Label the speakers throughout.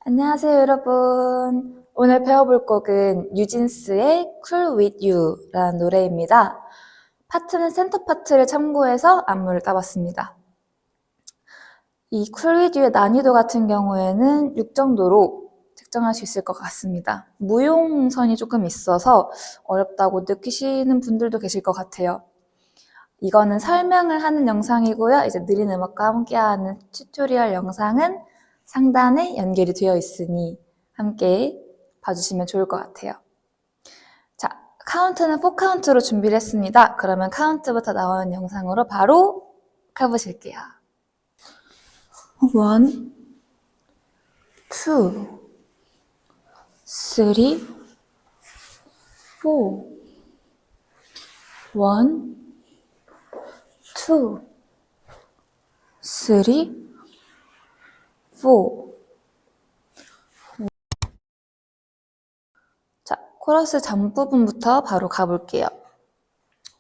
Speaker 1: 안녕하세요, 여러분. 오늘 배워볼 곡은 뉴진스의 Cool With You라는 노래입니다. 파트는 센터 파트를 참고해서 안무를 따봤습니다. 이 Cool With You의 난이도 같은 경우에는 6 정도로 측정할 수 있을 것 같습니다. 무용선이 조금 있어서 어렵다고 느끼시는 분들도 계실 것 같아요. 이거는 설명을 하는 영상이고요. 이제 느린 음악과 함께하는 튜토리얼 영상은 상단에 연결이 되어 있으니 함께 봐주시면 좋을 것 같아요. 자, 카운트는 4카운트로 준비를 했습니다. 그러면 카운트부터 나오는 영상으로 바로 가보실게요. 1, 2, 3, 4 1, 2, 3, 4 자, 코러스 전 부분부터 바로 가볼게요.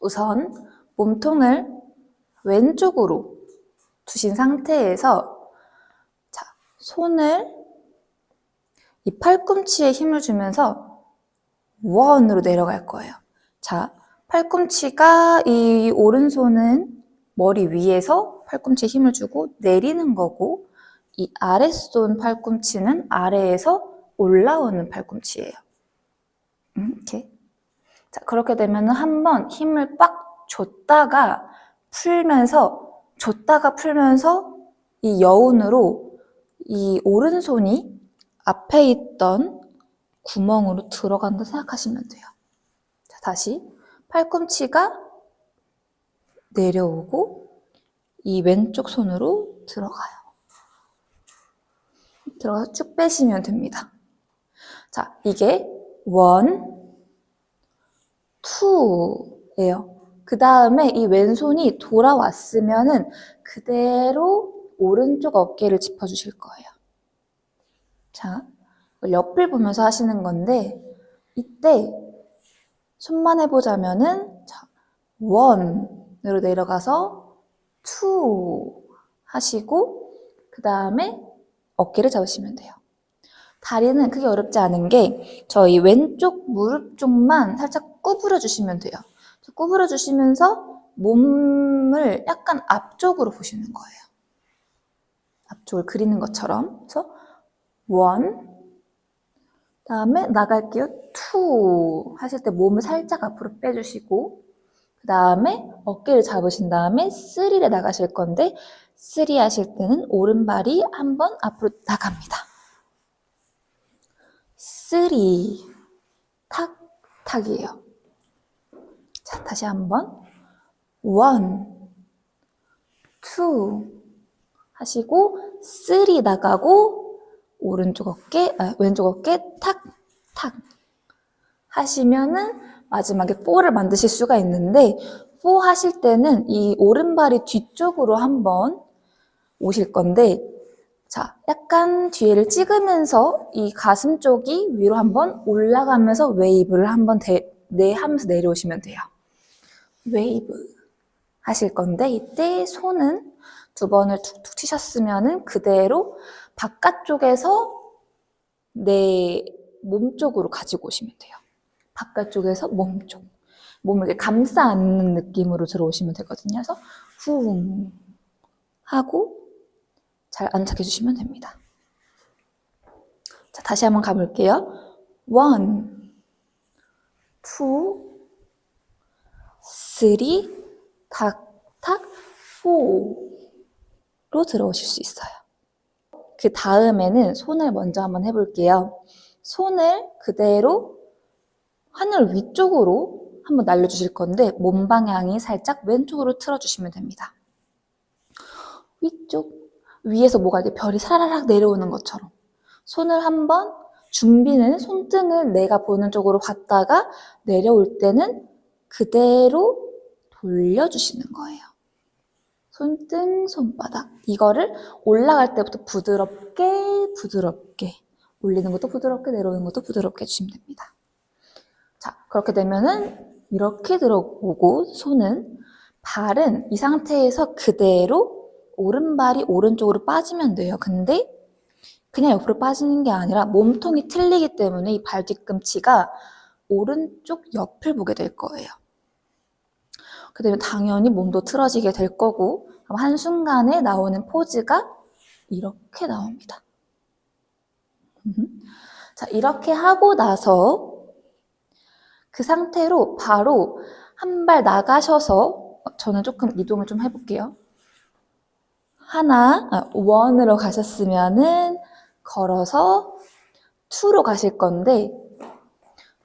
Speaker 1: 우선 몸통을 왼쪽으로 두신 상태에서 자, 손을 이 팔꿈치에 힘을 주면서 원으로 내려갈 거예요. 자, 팔꿈치가 이 오른손은 머리 위에서 팔꿈치에 힘을 주고 내리는 거고 이 아랫손 팔꿈치는 아래에서 올라오는 팔꿈치예요. 이렇게. 자, 그렇게 되면 한번 힘을 빡 줬다가 풀면서 이 여운으로 이 오른손이 앞에 있던 구멍으로 들어간다 생각하시면 돼요. 자, 다시 팔꿈치가 내려오고 이 왼쪽 손으로 들어가요. 들어가서 쭉 빼시면 됩니다. 자, 이게 1, 2예요. 그 다음에 이 왼손이 돌아왔으면은 그대로 오른쪽 어깨를 짚어주실 거예요. 자, 옆을 보면서 하시는 건데 이때 손만 해보자면은 자, 1으로 내려가서 2 하시고 그 다음에 어깨를 잡으시면 돼요. 다리는 크게 어렵지 않은 게 저희 왼쪽 무릎 쪽만 살짝 구부려 주시면 돼요. 구부려 주시면서 몸을 약간 앞쪽으로 보시는 거예요. 앞쪽을 그리는 것처럼. 그래서 1, 다음에 나갈게요. 2 하실 때 몸을 살짝 앞으로 빼주시고 그 다음에 어깨를 잡으신 다음에 3를 나가실 건데 3 하실 때는 오른발이 한번 앞으로 나갑니다. 3, 탁, 탁이에요. 자, 다시 한번 1, 2 하시고 3 나가고 왼쪽 어깨 탁, 탁 하시면은 마지막에 4를 만드실 수가 있는데 4 하실 때는 이 오른발이 뒤쪽으로 한번 오실 건데 자, 약간 뒤에를 찍으면서 이 가슴 쪽이 위로 한번 올라가면서 웨이브를 한번 하면서 내려오시면 돼요. 웨이브 하실 건데 이때 손은 2번을 툭툭 치셨으면은 그대로 바깥쪽에서 내 몸 쪽으로 가지고 오시면 돼요. 바깥쪽에서 몸 쪽. 몸을 이렇게 감싸 안는 느낌으로 들어오시면 되거든요. 그래서 후 하고 잘 안착해 주시면 됩니다. 자, 다시 한번 가볼게요. 1, 2, 3, 탁, 탁, 4로 들어오실 수 있어요. 그 다음에는 손을 먼저 한번 해볼게요. 손을 그대로 하늘 위쪽으로 한번 날려주실 건데 몸 방향이 살짝 왼쪽으로 틀어주시면 됩니다. 위쪽, 위에서 뭐가 이제 별이 사라락 내려오는 것처럼 손을 한번 준비는 손등을 내가 보는 쪽으로 갔다가 내려올 때는 그대로 돌려주시는 거예요. 손등, 손바닥. 이거를 올라갈 때부터 부드럽게 올리는 것도 부드럽게 내려오는 것도 부드럽게 해주시면 됩니다. 자, 그렇게 되면은 이렇게 들어오고 손은 발은 이 상태에서 그대로 오른발이 오른쪽으로 빠지면 돼요. 근데 그냥 옆으로 빠지는 게 아니라 몸통이 틀리기 때문에 이 발 뒤꿈치가 오른쪽 옆을 보게 될 거예요. 그다음에 당연히 몸도 틀어지게 될 거고, 그럼 한순간에 나오는 포즈가 이렇게 나옵니다. 자, 이렇게 하고 나서 그 상태로 바로 한 발 나가셔서, 저는 조금 이동을 좀 해볼게요. 원으로 가셨으면은 걸어서 투로 가실 건데,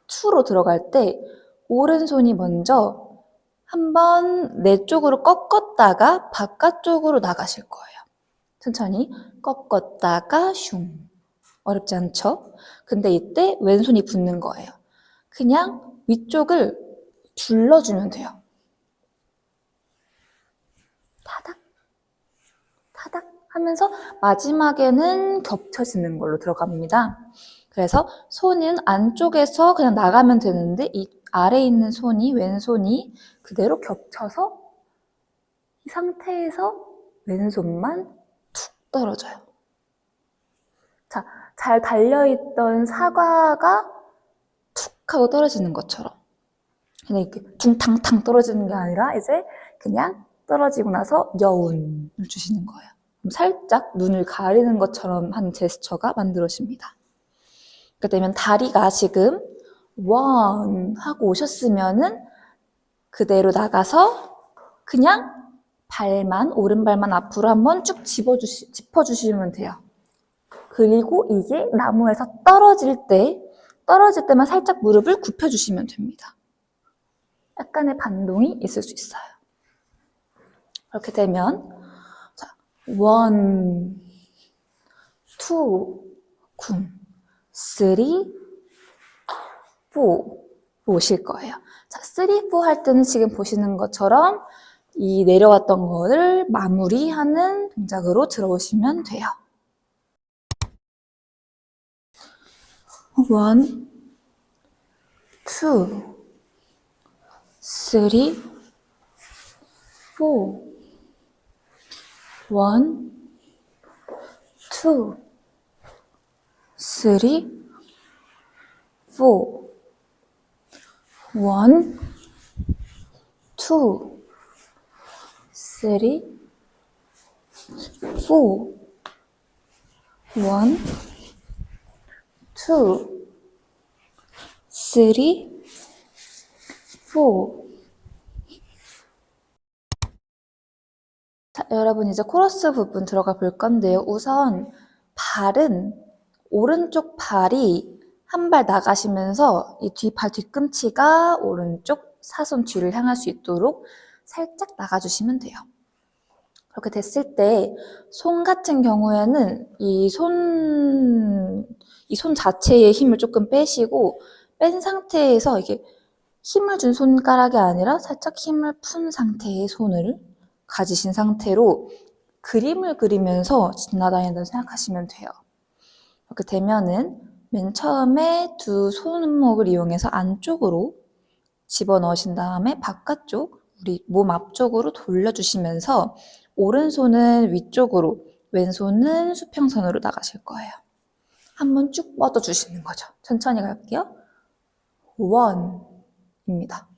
Speaker 1: 투로 들어갈 때 오른손이 먼저 한번 내 쪽으로 꺾었다가 바깥쪽으로 나가실 거예요. 천천히 꺾었다가 슝. 어렵지 않죠? 근데 이때 왼손이 붙는 거예요. 그냥 위쪽을 둘러주면 돼요. 타닥, 타닥 하면서 마지막에는 겹쳐지는 걸로 들어갑니다. 그래서 손은 안쪽에서 그냥 나가면 되는데 이 아래에 있는 손이, 왼손이 그대로 겹쳐서 이 상태에서 왼손만 툭 떨어져요. 자, 잘 달려있던 사과가 툭 하고 떨어지는 것처럼. 그냥 이렇게 둥탕탕 떨어지는 게 아니라 이제 그냥 떨어지고 나서 여운을 주시는 거예요. 살짝 눈을 가리는 것처럼 한 제스처가 만들어집니다. 그렇게 되면 다리가 지금 원 하고 오셨으면은 그대로 나가서 그냥 오른발만 앞으로 한번 쭉 짚어주시면 돼요. 그리고 이게 나무에서 떨어질 때만 살짝 무릎을 굽혀주시면 됩니다. 약간의 반동이 있을 수 있어요. 그렇게 되면 자, 원, 투, 쿵, 쓰리, 포 오실 거예요. 자, 쓰리, 포 할 때는 지금 보시는 것처럼 이 내려왔던 거를 마무리하는 동작으로 들어오시면 돼요. 원, 투, 쓰리, 포. 원, 투, 쓰리, 포. 원, 투, 쓰리, 포. 원, 투, 쓰리, 포. 자, 여러분 이제 코러스 부분 들어가 볼 건데요. 우선 오른쪽 발이 한 발 나가시면서 이 발 뒤꿈치가 오른쪽 사선 뒤를 향할 수 있도록 살짝 나가주시면 돼요. 그렇게 됐을 때 손 같은 경우에는 이 손 자체의 힘을 조금 빼시고 뺀 상태에서 이게 힘을 준 손가락이 아니라 살짝 힘을 푼 상태의 손을 가지신 상태로 그림을 그리면서 지나다닌다고 생각하시면 돼요. 그렇게 되면은 맨 처음에 두 손목을 이용해서 안쪽으로 집어넣으신 다음에 바깥쪽, 우리 몸 앞쪽으로 돌려주시면서 오른손은 위쪽으로, 왼손은 수평선으로 나가실 거예요. 한번 쭉 뻗어주시는 거죠. 천천히 갈게요. 원입니다.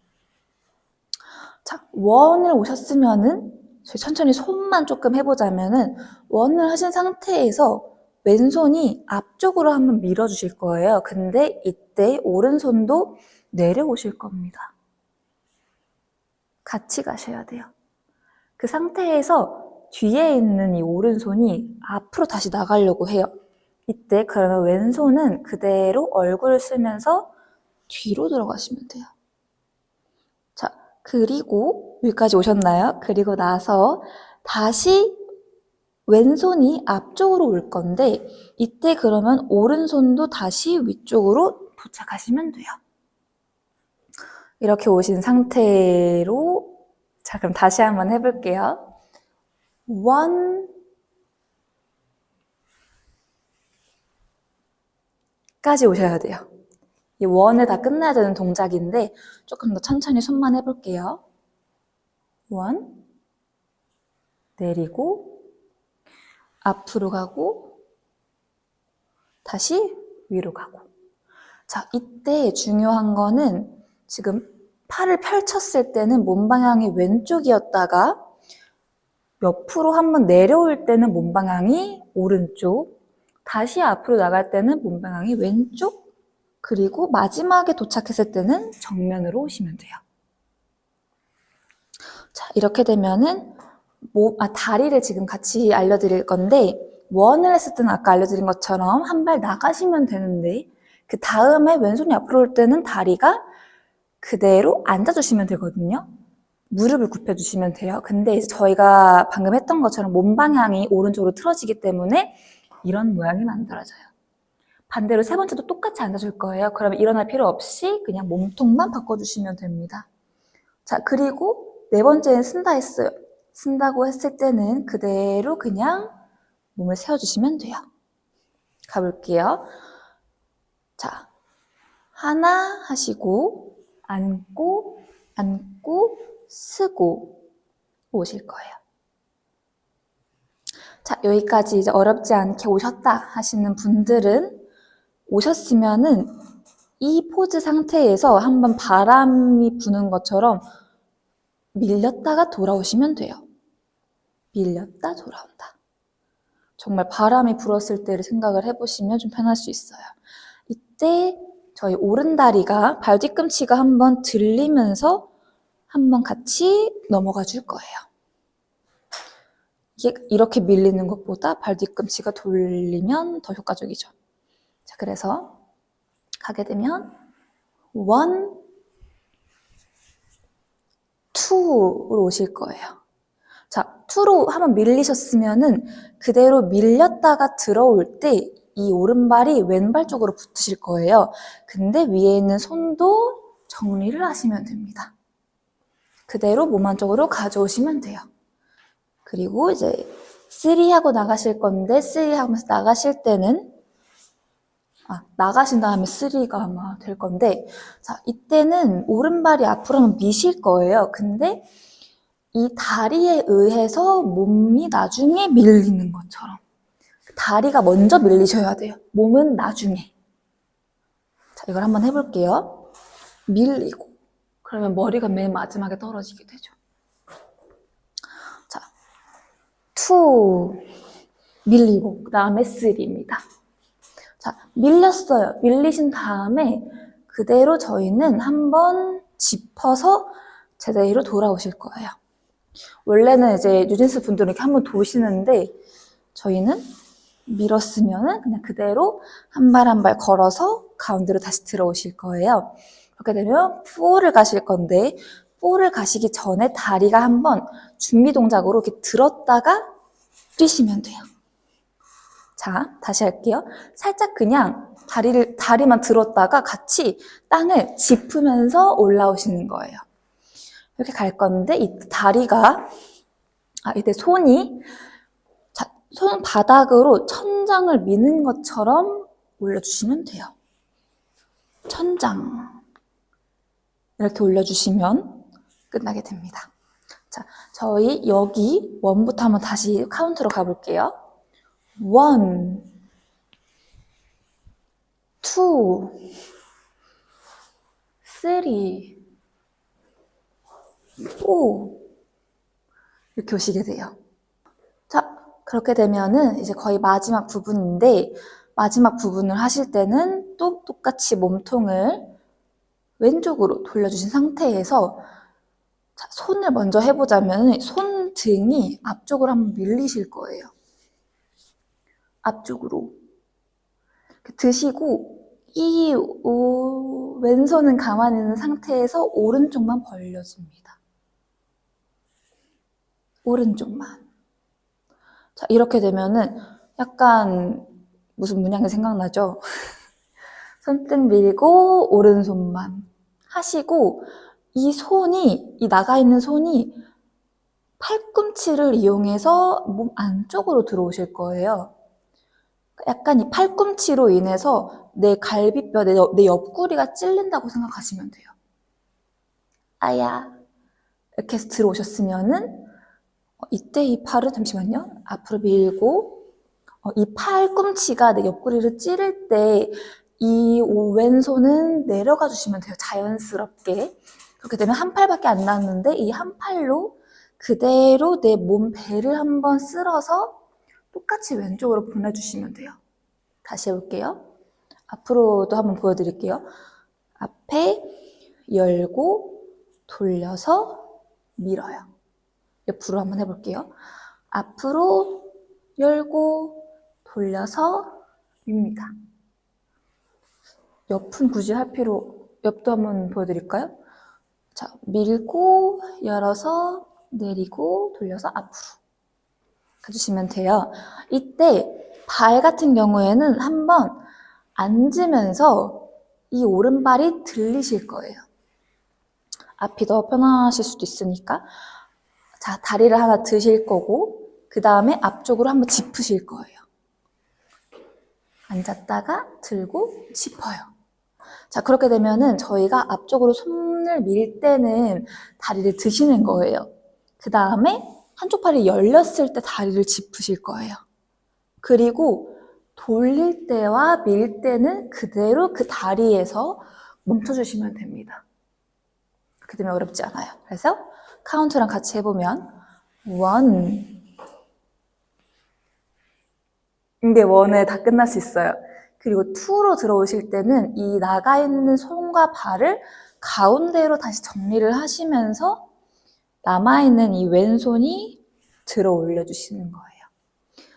Speaker 1: 자, 원을 오셨으면은 저희 천천히 손만 조금 해보자면은 원을 하신 상태에서 왼손이 앞쪽으로 한번 밀어주실 거예요. 근데 이때 오른손도 내려오실 겁니다. 같이 가셔야 돼요. 그 상태에서 뒤에 있는 이 오른손이 앞으로 다시 나가려고 해요. 이때 그러면 왼손은 그대로 얼굴을 쓰면서 뒤로 들어가시면 돼요. 자, 그리고 여기까지 오셨나요? 그리고 나서 다시 왼손이 앞쪽으로 올 건데 이때 그러면 오른손도 다시 위쪽으로 도착하시면 돼요. 이렇게 오신 상태로 자, 그럼 다시 한번 해볼게요. 원 까지 오셔야 돼요. 이 원에 다 끝나야 되는 동작인데 조금 더 천천히 손만 해볼게요. 원 내리고 앞으로 가고 다시 위로 가고. 자, 이때 중요한 거는 지금 팔을 펼쳤을 때는 몸 방향이 왼쪽이었다가 옆으로 한번 내려올 때는 몸 방향이 오른쪽, 다시 앞으로 나갈 때는 몸 방향이 왼쪽, 그리고 마지막에 도착했을 때는 정면으로 오시면 돼요. 자, 이렇게 되면은 다리를 지금 같이 알려드릴 건데, 원을 했을 때는 아까 알려드린 것처럼 한 발 나가시면 되는데, 그 다음에 왼손이 앞으로 올 때는 다리가 그대로 앉아주시면 되거든요. 무릎을 굽혀주시면 돼요. 근데 이제 저희가 방금 했던 것처럼 몸 방향이 오른쪽으로 틀어지기 때문에 이런 모양이 만들어져요. 반대로 세 번째도 똑같이 앉아줄 거예요. 그러면 일어날 필요 없이 그냥 몸통만 바꿔주시면 됩니다. 자, 그리고 네 번째는 쓴다 했어요. 쓴다고 했을 때는 그대로 그냥 몸을 세워주시면 돼요. 가볼게요. 자, 하나 하시고 앉고 앉고 쓰고 오실 거예요. 자, 여기까지 이제 어렵지 않게 오셨다 하시는 분들은 오셨으면은 이 포즈 상태에서 한번 바람이 부는 것처럼 밀렸다가 돌아오시면 돼요. 밀렸다 돌아온다. 정말 바람이 불었을 때를 생각을 해보시면 좀 편할 수 있어요. 이때 저희 오른다리가 발 뒤꿈치가 한번 들리면서 한번 같이 넘어가 줄 거예요. 이게 이렇게 밀리는 것보다 발 뒤꿈치가 돌리면 더 효과적이죠. 자, 그래서 가게 되면 1, 2로 오실 거예요. 자, 2로 한번 밀리셨으면은 그대로 밀렸다가 들어올 때 이 오른발이 왼발 쪽으로 붙으실 거예요. 근데 위에 있는 손도 정리를 하시면 됩니다. 그대로 몸 안쪽으로 가져오시면 돼요. 그리고 이제 3 하고 나가실 건데 3 하면서 나가실 때는 나가신 다음에 3가 아마 될 건데, 자, 이때는 오른발이 앞으로 한번 미실 거예요. 근데 이 다리에 의해서 몸이 나중에 밀리는 것처럼 다리가 먼저 밀리셔야 돼요. 몸은 나중에. 자, 이걸 한번 해볼게요. 밀리고 그러면 머리가 맨 마지막에 떨어지게 되죠. 자, 2 밀리고 그 다음에 3입니다. 자, 밀렸어요. 밀리신 다음에 그대로 저희는 한번 짚어서 제대로 돌아오실 거예요. 원래는 이제 뉴진스 분들은 이렇게 한번 도시는데 저희는 밀었으면은 그냥 그대로 한 발 한 발 걸어서 가운데로 다시 들어오실 거예요. 그렇게 되면 4를 가실 건데 4를 가시기 전에 다리가 한번 준비 동작으로 이렇게 들었다가 뛰시면 돼요. 자, 다시 할게요. 살짝 그냥 다리만 들었다가 같이 땅을 짚으면서 올라오시는 거예요. 이렇게 갈 건데, 이때 손이, 자, 손바닥으로 천장을 미는 것처럼 올려주시면 돼요. 천장. 이렇게 올려주시면 끝나게 됩니다. 자, 저희 여기 1부터 한번 다시 카운트로 가볼게요. 1, 2, 3, 4 이렇게 오시게 돼요. 자, 그렇게 되면은 이제 거의 마지막 부분인데 마지막 부분을 하실 때는 또 똑같이 몸통을 왼쪽으로 돌려주신 상태에서 자, 손을 먼저 해보자면 손등이 앞쪽으로 한번 밀리실 거예요. 앞쪽으로. 드시고 이 왼손은 가만히 있는 상태에서 오른쪽만 벌려줍니다. 오른쪽만. 자, 이렇게 되면은 약간 무슨 문양이 생각나죠? 손등 밀고 오른손만 하시고 이 나가 있는 손이 팔꿈치를 이용해서 몸 안쪽으로 들어오실 거예요. 약간 이 팔꿈치로 인해서 내 갈비뼈, 내 옆구리가 찔린다고 생각하시면 돼요. 아야. 이렇게 해서 들어오셨으면은 이때 이 팔을 잠시만요. 앞으로 밀고 이 팔꿈치가 내 옆구리를 찌를 때 이 왼손은 내려가 주시면 돼요. 자연스럽게. 그렇게 되면 한 팔밖에 안 남는데 이 한 팔로 그대로 내 몸 배를 한번 쓸어서 똑같이 왼쪽으로 보내주시면 돼요. 다시 해볼게요. 앞으로도 한번 보여드릴게요. 앞에 열고 돌려서 밀어요. 옆으로 한번 해볼게요. 앞으로 열고 돌려서 밉니다. 옆은 굳이 할 필요, 옆도 한번 보여드릴까요? 자, 밀고 열어서 내리고 돌려서 앞으로 가주시면 돼요. 이때 발 같은 경우에는 한번 앉으면서 이 오른발이 들리실 거예요. 앞이 더 편하실 수도 있으니까. 자, 다리를 하나 드실 거고 그 다음에 앞쪽으로 한번 짚으실 거예요. 앉았다가 들고 짚어요. 자, 그렇게 되면은 저희가 앞쪽으로 손을 밀 때는 다리를 드시는 거예요. 그 다음에 한쪽 팔이 열렸을 때 다리를 짚으실 거예요. 그리고 돌릴 때와 밀 때는 그대로 그 다리에서 멈춰주시면 됩니다. 그렇게 되면 어렵지 않아요. 그래서 카운트랑 같이 해보면 1. 이게 1에 다 끝날 수 있어요. 그리고 2로 들어오실 때는 이 나가 있는 손과 발을 가운데로 다시 정리를 하시면서 남아있는 이 왼손이 들어 올려주시는 거예요.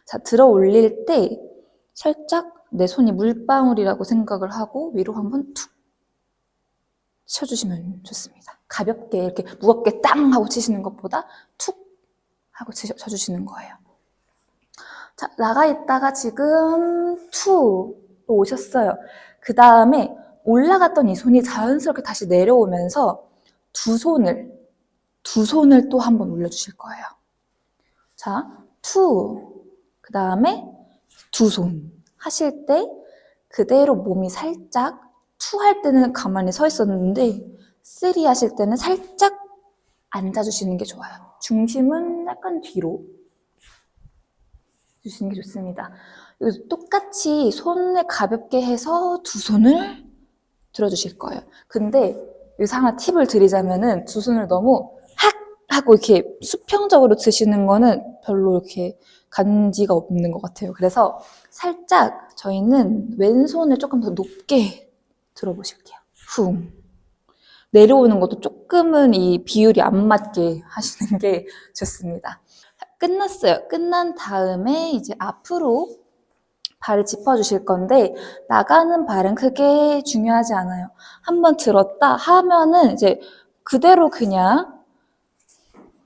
Speaker 1: 자, 들어 올릴 때 살짝 내 손이 물방울이라고 생각을 하고 위로 한번 툭 쳐주시면 좋습니다. 가볍게 이렇게 무겁게 땅 하고 치시는 것보다 툭 하고 쳐주시는 거예요. 자, 나가 있다가 지금 2로 오셨어요. 그 다음에 올라갔던 이 손이 자연스럽게 다시 내려오면서 두 손을 또 한번 올려주실 거예요. 자, 2, 그 다음에 두 손 하실 때 그대로 몸이 살짝 2 할 때는 가만히 서 있었는데 3 하실 때는 살짝 앉아주시는 게 좋아요. 중심은 약간 뒤로 주시는 게 좋습니다. 똑같이 손을 가볍게 해서 두 손을 들어주실 거예요. 근데 여기서 하나 팁을 드리자면은 두 손을 너무 학! 하고 이렇게 수평적으로 드시는 거는 별로 이렇게 간지가 없는 것 같아요. 그래서 살짝 저희는 왼손을 조금 더 높게 들어보실게요. 쿵. 내려오는 것도 조금은 이 비율이 안 맞게 하시는 게 좋습니다. 끝났어요. 끝난 다음에 이제 앞으로 발을 짚어주실 건데 나가는 발은 크게 중요하지 않아요. 한번 들었다 하면은 이제 그대로 그냥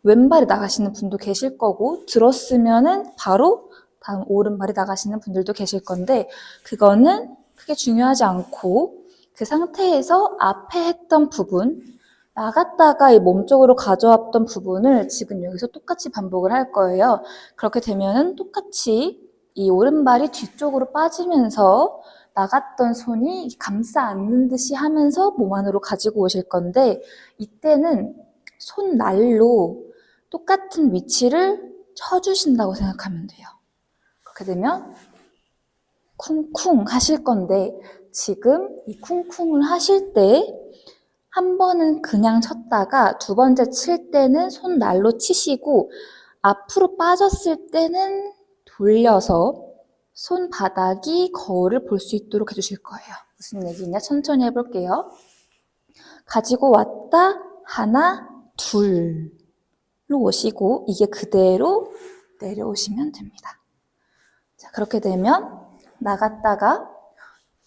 Speaker 1: 왼발이 나가시는 분도 계실 거고 들었으면은 바로 다음 오른발이 나가시는 분들도 계실 건데 그거는 크게 중요하지 않고 그 상태에서 앞에 했던 부분 나갔다가 이 몸쪽으로 가져왔던 부분을 지금 여기서 똑같이 반복을 할 거예요. 그렇게 되면은 똑같이 이 오른발이 뒤쪽으로 빠지면서 나갔던 손이 감싸 안는 듯이 하면서 몸 안으로 가지고 오실 건데 이때는 손날로 똑같은 위치를 쳐주신다고 생각하면 돼요. 그렇게 되면 쿵쿵 하실 건데 지금 이 쿵쿵을 하실 때 한 번은 그냥 쳤다가 두 번째 칠 때는 손날로 치시고 앞으로 빠졌을 때는 돌려서 손바닥이 거울을 볼 수 있도록 해주실 거예요. 무슨 얘기냐? 천천히 해볼게요. 가지고 왔다 하나 둘로 오시고 이게 그대로 내려오시면 됩니다. 자, 그렇게 되면 나갔다가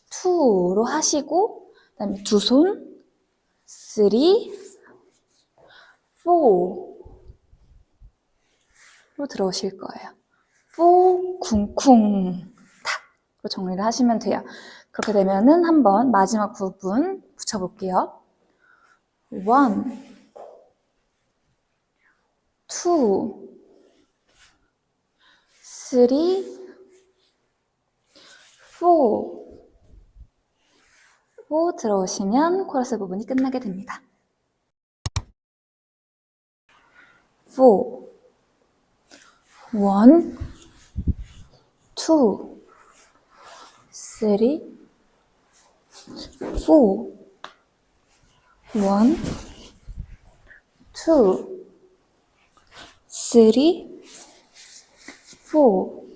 Speaker 1: 2로 하시고 그다음에 두 손 3, 4로 들어오실 거예요. 4, 쿵쿵, 탁으로 정리를 하시면 돼요. 그렇게 되면은 한번 마지막 부분 붙여볼게요. 1, 2, 3, 4로 들어오시면 코러스 부분이 끝나게 됩니다. 4, 1, 2, 2, 3, 4, 1, 2, 3, 4,